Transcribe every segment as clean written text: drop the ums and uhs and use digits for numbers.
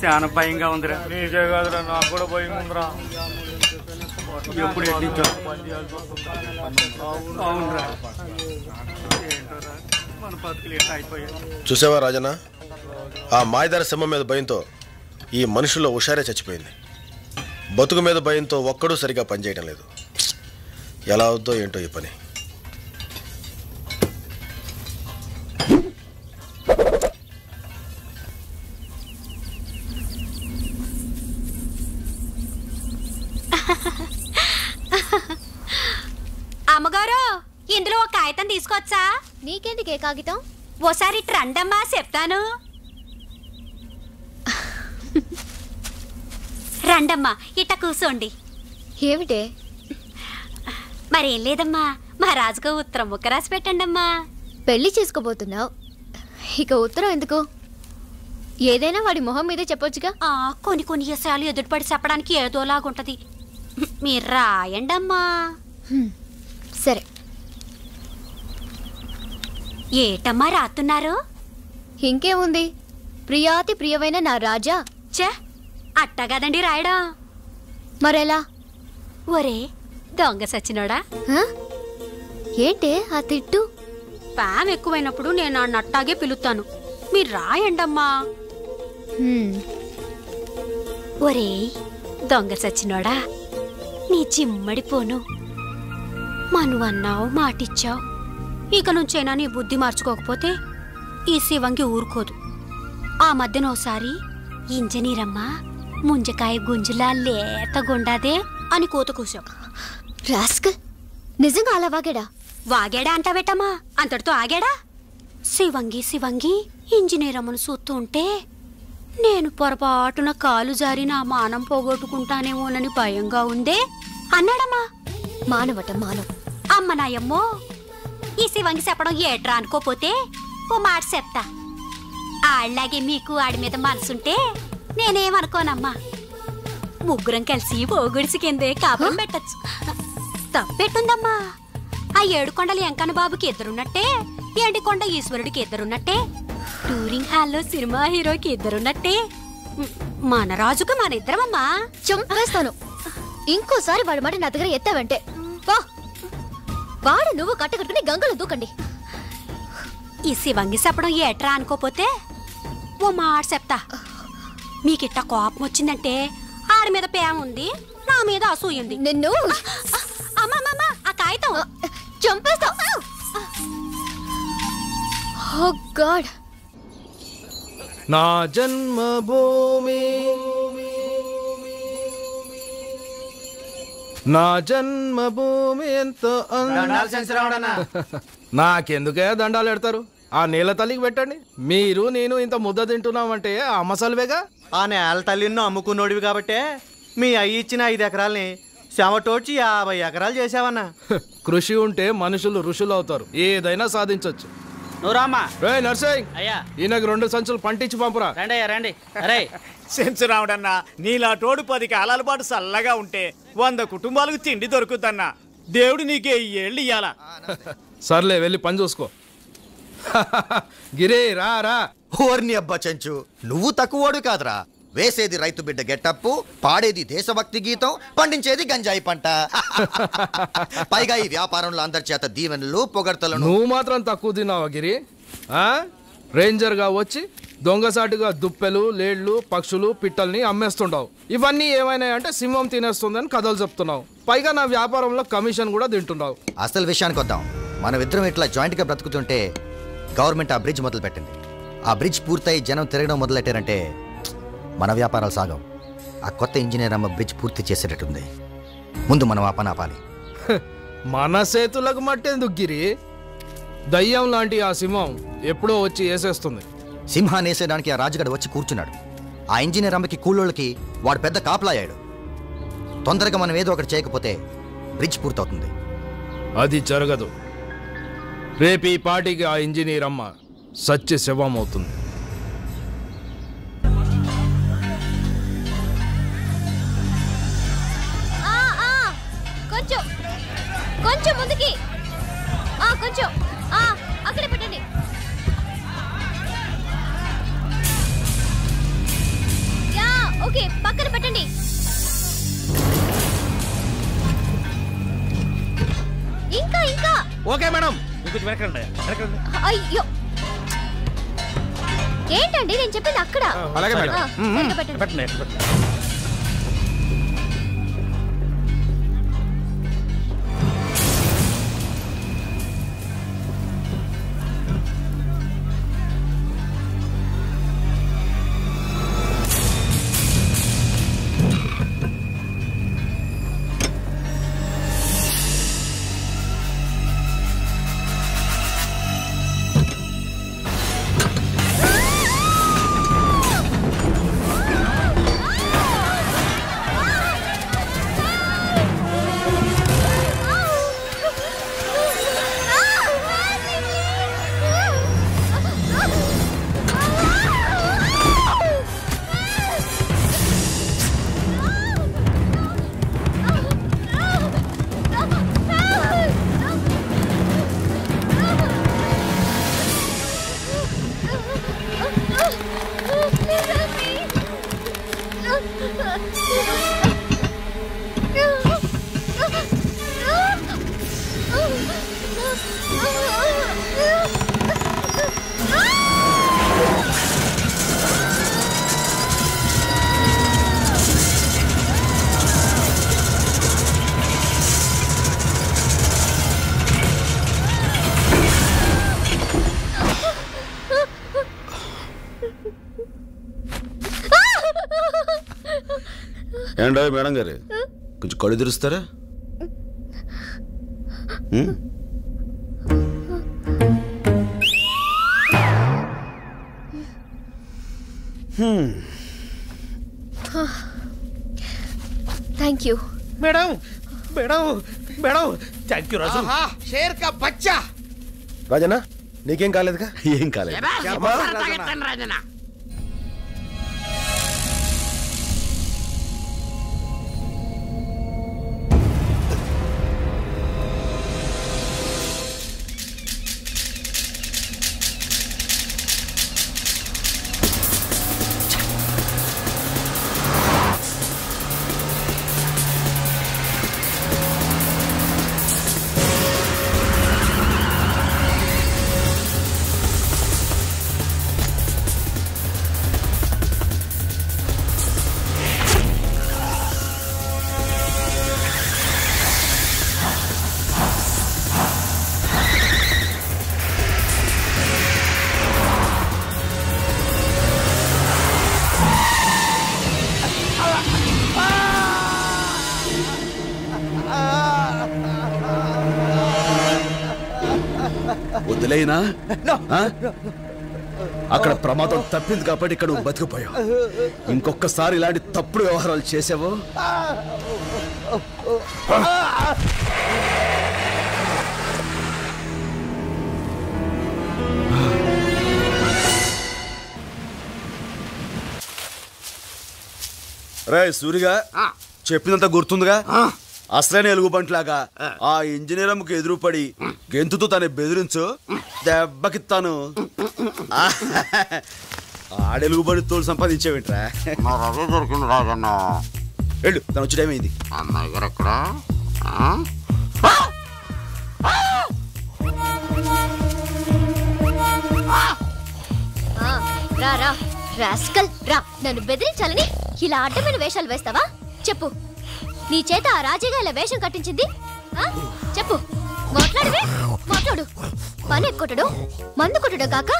చాలా భయంగా ఉందిరా. నీకే కాదురా, నాకు కూడా భయంగా ఉందిరా. ఎప్పుడు ఎట్టించా? అవునరా, ఏంటోరా మన బతుకులు ఎట్లా అయిపోయాయి. చూసావా రాజన్న, ఆ మాయదార సింహం మీద భయంతో ఈ మనుషుల్లో హుషారే చచ్చిపోయింది. బతుకు మీద భయంతో ఒక్కడూ సరిగా పనిచేయడం లేదు. ఎలా అవుద్దో ఏంటో ఈ పని. అమ్మగారు, ఇందులో ఒక కాగితం తీసుకొచ్చా? నీకెందుకే కాగితం? ఓసారి రండమ్మా చెప్తాను. రండమ్మా, ఇట్ట కూర్చోండి. ఏమిటే? మరేం లేదమ్మా, మా రాజుకు ఉత్తరం ముక్క రాసి పెట్టండమ్మా. పెళ్లి చేసుకోబోతున్నావు, ఇక ఉత్తరం ఎందుకు? ఏదైనా వాడి మొహం మీదే చెప్పొచ్చుగా. కొన్ని కొన్ని విషయాలు ఎదురుపడి చెప్పడానికి ఏదోలాగుంటది. మీరు రాయండమ్మా. సరే. ఏటమ్మా రాస్తున్నారు? ఇంకేముంది, ప్రియాతి ప్రియమైన నా రాజా. చే, అట్టగదండి రాయడం. మరెలా? ఒరే దొంగ సచ్చినోడా. ఏంటే ఆ తిట్టు? పామ్ ఎక్కువైనప్పుడు నేను ఆ నట్టాగే పిలుస్తాను. మీరు రాయండమ్మా. ఒరే దొంగ సచ్చినోడా, నీ చిమ్మడిపోను. మనువన్నావు, మాటిచ్చావు. ఇక నుంచైనా నీ బుద్ధి మార్చుకోకపోతే ఈ శివంగి ఊరుకోదు. ఆ మధ్యన ఓసారి ఇంజనీరమ్మ ముంజకాయ గుంజులా లేత గుండాదే అని కూత కూసావు. రాస్కల్, నిజంగా అలా వాగాడా? వాగాడా అంటావేటమ్మా? అంతటితో ఆగాడా? శివంగి శివంగి ఇంజనీరమ్మను చూస్తూ ఉంటే నేను పొరపాటున కాలు జారి నా మానం పోగొట్టుకుంటానేమోనని భయంగా ఉందే అన్నాడమ్మా. మానవట మానవ. అమ్మ నాయమ్మో, ఈ శివంగి చెప్పడం ఏట్రా అనుకోపోతే ఓ మాట చెప్తా. ఆళ్లాగే మీకు ఆడి మీద మనసుంటే నేనేమనుకోనమ్మా. ముగ్గురం కలిసి ఓగుడిసి కిందే కాపురం పెట్టచ్చు. తప్పెట్టుందమ్మా. ఆ 7 కొండలు ఎంకన్న బాబుకి ఇద్దరున్నట్టే, ఎండికొండ ఈశ్వరుడికి ఇద్దరున్నట్టే, టూరింగ్ హాల్లో సినిమా హీరోకి ఇద్దరున్నట్టే మన రాజుకు మన ఇద్దరమమ్మా. చంపేస్తాను ఇంకోసారి వాడి మాట నా దగ్గర ఎత్తావంటే. వాడు నువ్వు కట్టకట్టుకుని గంగలో దూకండి. ఈ శివంగి చెప్పడం ఏట్రా అనుకోపోతే ఓ మాట చెప్తా. మీకిట్ట కోపం వచ్చిందంటే ఆడి మీద ప్రేమ ఉంది, నా మీద అసూయింది. నిన్ను అమ్మమ్మ, ఆ కాగితం చంపేస్తా. ఓ గాడ్. నా జన్మభూమి, నా జన్మభూమి ఎంతో. నాకెందుకే దండాలు పెడతారు? ఆ నేల తల్లికి పెట్టండి. మీరు నేను ఇంత ముద్ద తింటున్నామంటే అమ్మసలువేగా. ఆ నేల తల్లిని అమ్ముకున్నోడివి కాబట్టే మీ అయ్యి ఇచ్చిన 5 ఎకరాలని శవటోడ్చి 50 ఎకరాలు చేసావన్నా. కృషి ఉంటే మనుషులు ఋషులు అవుతారు, ఏదైనా సాధించవచ్చు. నర్సింగ్, ఈయనకు 2 సంచులు పంటించి పంపురా. రండి. అరే సెన్సు రావడన్నా, నీలా తోడు 10 కాలాల పాటు చల్లగా ఉంటే 100 కుటుంబాలకు తిండి దొరుకుతన్నా. దేవుడు నీకే 7 ఏళ్ళు ఇయ్యాలా. సర్లే, వెళ్ళి పని చూసుకో. గిరే రా రా. ఓర్ని అబ్బా చెంచు, నువ్వు తక్కువోడు కాదురా. వేసేది రైతు బిడ్డ గెట్టప్పు, పాడేది దేశభక్తి గీతం, పండించేది గంజాయి పంట. పైగా ఈ వ్యాపారంలో అందరి చేత దీవెనలు పొగడ్తలు. నువ్వు మాత్రం తక్కువ తిన్నావా గిరి? రేంజర్ గా వచ్చి దొంగసాటుగా దుప్పెలు, లేళ్లు, పక్షులు, పిట్టల్ని అమ్మేస్తుంటావు. ఇవన్నీ ఏమైనా అంటే సింహం తినేస్తుందని కథలు చెప్తున్నావు. పైగా నా వ్యాపారంలో కమిషన్ కూడా తింటున్నావు. అసలు విషయానికి వద్దాం. మనమిద్దరం ఇట్లా జాయింట్ గా బ్రతుకుతుంటే గవర్నమెంట్ ఆ బ్రిడ్జ్ మొదలు పెట్టింది. ఆ బ్రిడ్జ్ పూర్తయి జనం తిరగడం మొదలెట్టారంటే మన వ్యాపారాలు సాగం. ఆ కొత్త ఇంజనీర్ అమ్మ బ్రిడ్జ్ పూర్తి చేసేటట్టుంది. ముందు మనం ఆ పని ఆపాలి. మన చేతులకు మట్టేందుకు గిరి? దయ్యం లాంటి ఆ సింహం ఎప్పుడో వచ్చి వేసేస్తుంది. సింహాన్ని వేసేయడానికి ఆ రాజుగాడు వచ్చి కూర్చున్నాడు. ఆ ఇంజనీర్ అమ్మకి కూలోళ్ళకి వాడు పెద్ద కాపలాయాడు. తొందరగా మనం ఏదో ఒకటి చేయకపోతే బ్రిడ్జ్ పూర్తవుతుంది. అది జరగదు. రేపు ఈ పార్టీకి ఆ ఇంజనీర్ అమ్మ సత్య శవం అవుతుంది. కొంచెం ముందుకి, కొంచెం అక్కడే పెట్టండి. కొంచెం వెనకండి. అయ్యో ఏంటండి నేను చెప్పింది అక్కడ. అలాగే మేడం. పెట్టండి. పెట్టండి. ఏంటో మేడం గారు కొంచెం కళ్ళు తెరుస్తారా? Thank you madam. Madam madam thank you Raju. షేర్ కా బచ్చా. రాజనా నీకేం కాలేదుగా? ఏం కాలేదు. రాజనా వదిలేనా? అక్కడ ప్రమాదం తప్పింది కాబట్టి ఇక్కడ నువ్వు బతికిపోయావు. ఇంకొకసారి ఇలాంటి తప్పుడు వ్యవహారాలు చేసావో రే సూరిగా చెప్పినంత గుర్తుందిగా? అసలైన ఎలుగుబంట్లాగా ఆ ఇంజనీర్ అమ్మకు ఎదురుపడి గెంతుతూ తను బెదిరించు, దెబ్బకి తను ఆడెలుగుబడి తోడు సంపాదించేవింట్రా. అదే దొరికింది రాజన్న. వెళ్ళు, తను వచ్చి టైం అయింది. అమ్మాయి గారు ఎక్కడ? రా రా రాస్కల్ రా. నన్ను బెదిరించాలని ఇలా అడ్డమైన వేషాలు వేస్తావా? చెప్పు, నీ చేత ఆ రాజీగా ఇలా వేషం కట్టించింది? చెప్పు, మాట్లాడవే, మాట్లాడు. పని ఎక్కుటడు, మందు కొట్టడం కాక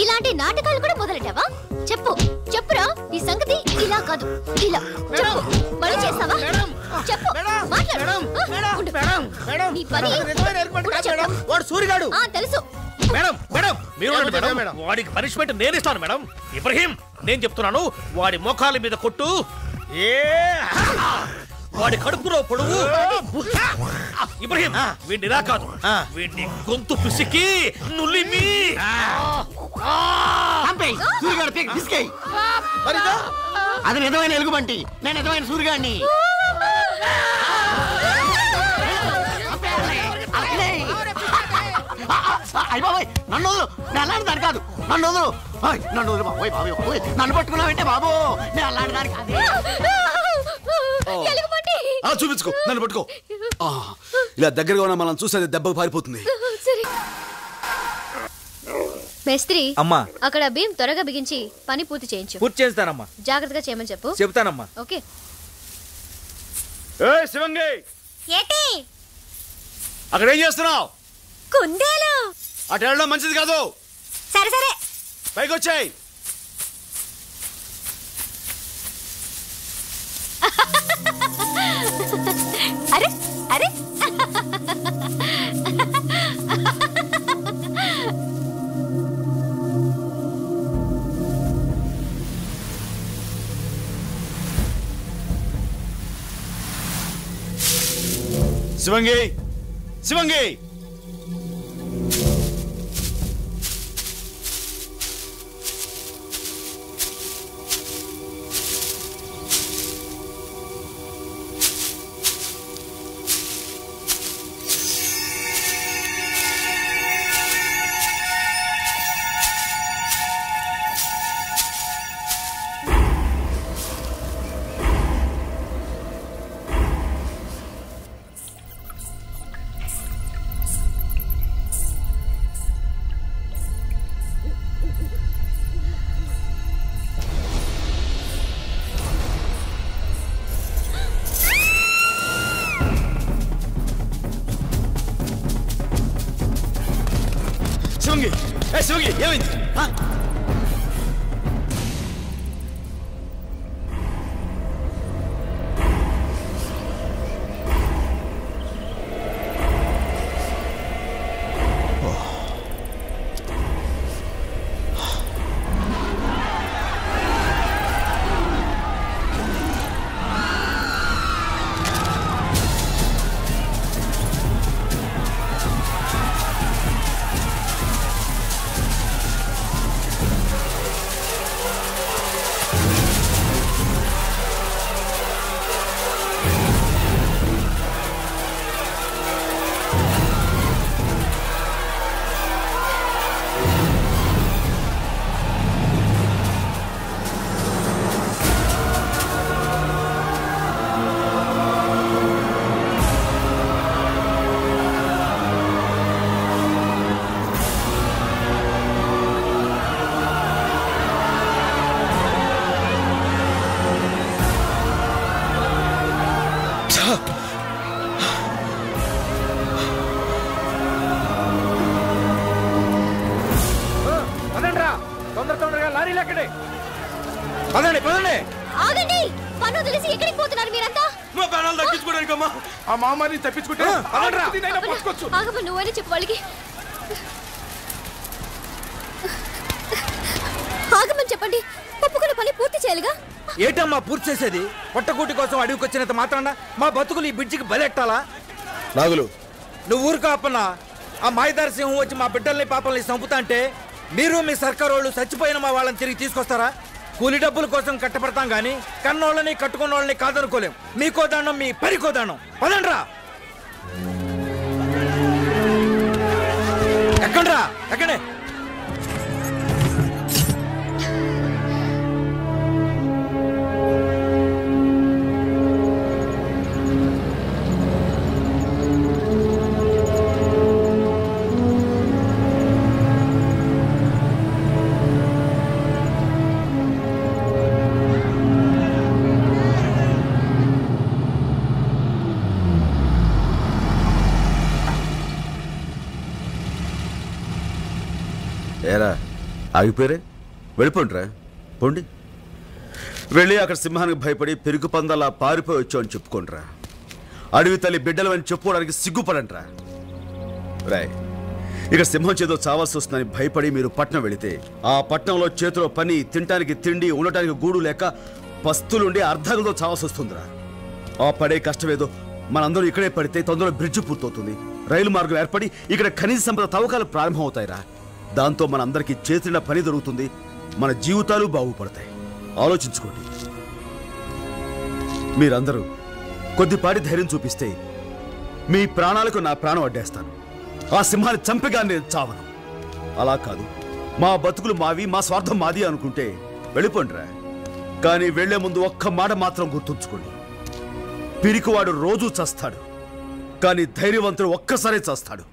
ఇలాంటి నాటకాలు కూడా మొదలెట్టావా? చెప్పు, చెప్పురా, ఈ సంగతి ఇలా కాదు, ఇలా చెప్పు. మళ్ళీ చేస్తావా? చెప్పు, మాట్లాడు. నీ పని వాడు సూరిగాడు. తెలుసు మేడం. మేడం మీరు మేడం, వాడికి పనిష్మెంట్ నేను ఇస్తాను మేడం. ఇబ్రహీం, నేను చెప్తున్నాను, వాడి మోకాల మీద కొట్టు, వాడి కడుపులో పొడువు. ఇబ్రహీం, వీడిని ఇలా కాదు, వీడిని గొంతు పిసికి నులిమి. అది నిజమైన ఎలుగుబంటి, నేను నిజమైన సూరిగాడిని. అయ్య బాబాయ్, నన్ను వదులు, నేను అలాంటి దాని కాదు, నన్ను వదులు, నన్ను వదులు బాబోయ్, బాబోయ్ నన్ను పట్టుకున్నావంటే బాబు, నేను అలాంటి దాని కాదు. చూపించుకో, నన్ను పట్టుకో. ఇలా దగ్గరగా ఉన్న మనం చూసేది దెబ్బకు పారిపోతుంది. మేస్త్రి అమ్మా అక్కడ భీమ్ త్వరగా బిగించి పని పూర్తి చేయించు. పూర్తి చేస్తానమ్మా. జాగ్రత్తగా చేయమని చెప్పు. చెప్తానమ్మా. ఓకే. శివంగి ఏటి అక్కడ ఏం చేస్తున్నావు? కుందేలు. అటు వెళ్ళడం మంచిది కాదు. సరే సరే పైకి వచ్చాయి. అరే అరే శివంగి శివంగి శివంగి ఏమైంది? ఆ మామని తప్పించుకుంటే నువ్వని చెప్పు వాళ్ళకి. ఆగమని చెప్పండి. తప్పుకున్న పని పూర్తి చేయాలిగా. ఏటమ్మా పూర్తి చేసేది? పొట్టకూటి కోసం అడవికి వచ్చినంత మాత్రాన మా బతుకులు ఈ బ్రిడ్జికి బలెట్టాలా? నాగులు నువ్వు ఊరుకో అప్పన్నా. ఆ మాయదారి సింహం వచ్చి మా బిడ్డల్ని పాపల్ని చంపుతా అంటే మీరు మీ సర్కారు వాళ్ళు చచ్చిపోయిన మా వాళ్ళని తిరిగి తీసుకొస్తారా? కూలి డబ్బుల కోసం కట్టపడతాం గానీ కన్నోళ్ళని కట్టుకున్న వాళ్ళని కాదనుకోలేం. మీకో దండం, మీ పరికో దండం. పదండ్రా. ఎక్కండ్రా, ఎక్కడే. ఏరా ఆగిపోయారే? వెళ్ళిపోండిరా, పోండి. వెళ్ళి అక్కడ సింహానికి భయపడి పెరుగు పందలా పారిపోయి వచ్చామని చెప్పుకోండిరా. అడవి తల్లి బిడ్డలమని చెప్పుకోవడానికి సిగ్గుపడండిరా. రాయ్, ఇక సింహం చేతో చావాల్సి వస్తుందని భయపడి మీరు పట్నం వెళితే ఆ పట్నంలో చేతిలో పని, తినటానికి తిండి, ఉండటానికి గూడు లేక పస్తులుండి అర్ధాలతో చావాల్సి వస్తుందిరా. ఆ పడే కష్టమేదో మనందరూ ఇక్కడే పడితే తొందరలో బ్రిడ్జ్ పూర్తవుతుంది. రైలు మార్గం ఏర్పడి ఇక్కడ ఖనిజ సంపద తవ్వకాలు ప్రారంభం అవుతాయిరా. దాంతో మనందరికీ చేతిన పని దొరుకుతుంది, మన జీవితాలు బాగుపడతాయి. ఆలోచించుకోండి. మీరందరూ కొద్దిపాటి ధైర్యం చూపిస్తే మీ ప్రాణాలకు నా ప్రాణం అడ్డేస్తాను. ఆ సింహాన్ని చంపగా నేను చావను. అలా కాదు, మా బతుకులు మావి, మా స్వార్థం మాది అనుకుంటే వెళ్ళిపోండిరా. కానీ వెళ్లే ముందు ఒక్క మాట మాత్రం గుర్తుంచుకోండి. పిరికివాడు రోజూ చస్తాడు, కానీ ధైర్యవంతుడు ఒక్కసారే చస్తాడు.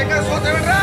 కాదు సోదరుడురా